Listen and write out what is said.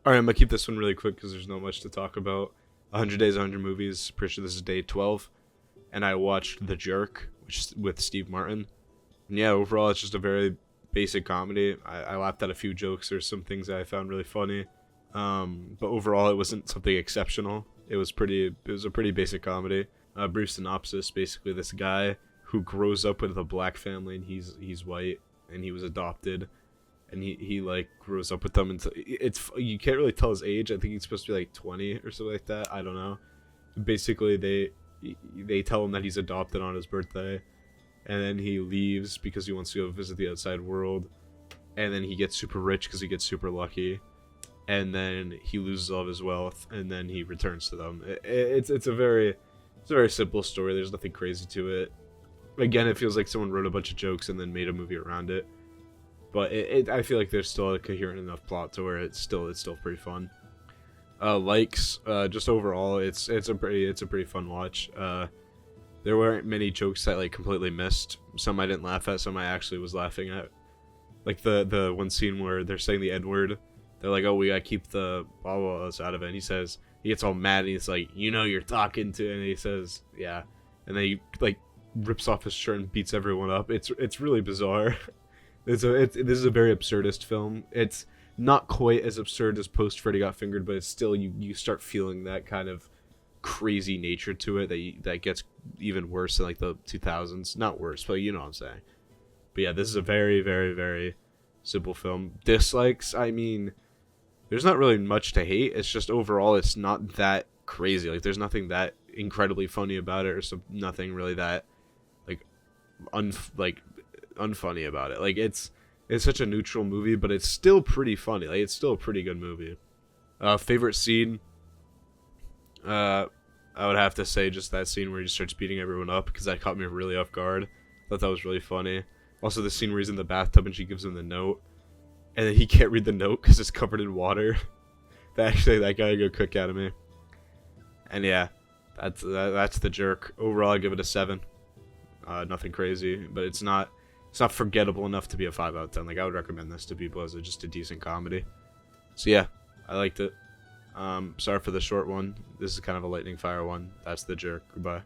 All right, I'm gonna keep this one really quick because there's not much to talk about. 100 Days, 100 Movies. Pretty sure this is day 12, and I watched The Jerk, which is with Steve Martin. And yeah, overall, it's just a very basic comedy. I laughed at a few jokes. There's some things that I found really funny, but overall, it wasn't something exceptional. It was pretty. It was a pretty basic comedy. Brief synopsis: basically, this guy who grows up with a black family, and he's white, and he was adopted, and he like grows up with them until it's you can't really tell his age. I think he's supposed to be like 20 or something like that. I don't know. Basically, they tell him that he's adopted on his birthday, and then he leaves because he wants to go visit the outside world, and then he gets super rich because he gets super lucky, and then he loses all of his wealth, and then he returns to them. It's a very simple story. There's nothing crazy to it. Again, it feels like someone wrote a bunch of jokes and then made a movie around it. But I feel like there's still a coherent enough plot to where it's still pretty fun. Just overall, it's a pretty fun watch. There weren't many jokes that like completely missed. Some I didn't laugh at. Some I actually was laughing at. Like the one scene where they're saying the N word. They're like, "Oh, we gotta keep the blah blah blahs out of it." And he gets all mad and he's like, "You know, you're talking to," and he says, "Yeah," and then he like rips off his shirt and beats everyone up. It's really bizarre. This is a very absurdist film. It's not quite as absurd as Post Freddy Got Fingered, but it's still you start feeling that kind of crazy nature to it that gets even worse in like the 2000s. Not worse, but you know what I'm saying. But yeah, this is a very very very simple film. Dislikes, I mean, there's not really much to hate. It's just overall it's not that crazy. Like there's nothing that incredibly funny about it, or nothing really that like unfunny about it. Like it's such a neutral movie, but it's still pretty funny. Like it's still a pretty good movie. Favorite scene? I would have to say just that scene where he starts beating everyone up, because that caught me really off guard. Thought that was really funny. Also, the scene where he's in the bathtub and she gives him the note, and then he can't read the note because it's covered in water. That got a good kick out of me. And yeah, that's The Jerk. Overall, I give it a 7. Nothing crazy, but it's not forgettable enough to be a 5 out of 10. Like I would recommend this to people as just a decent comedy. So yeah, I liked it. Sorry for the short one. This is kind of a lightning fire one. That's The Jerk. Goodbye.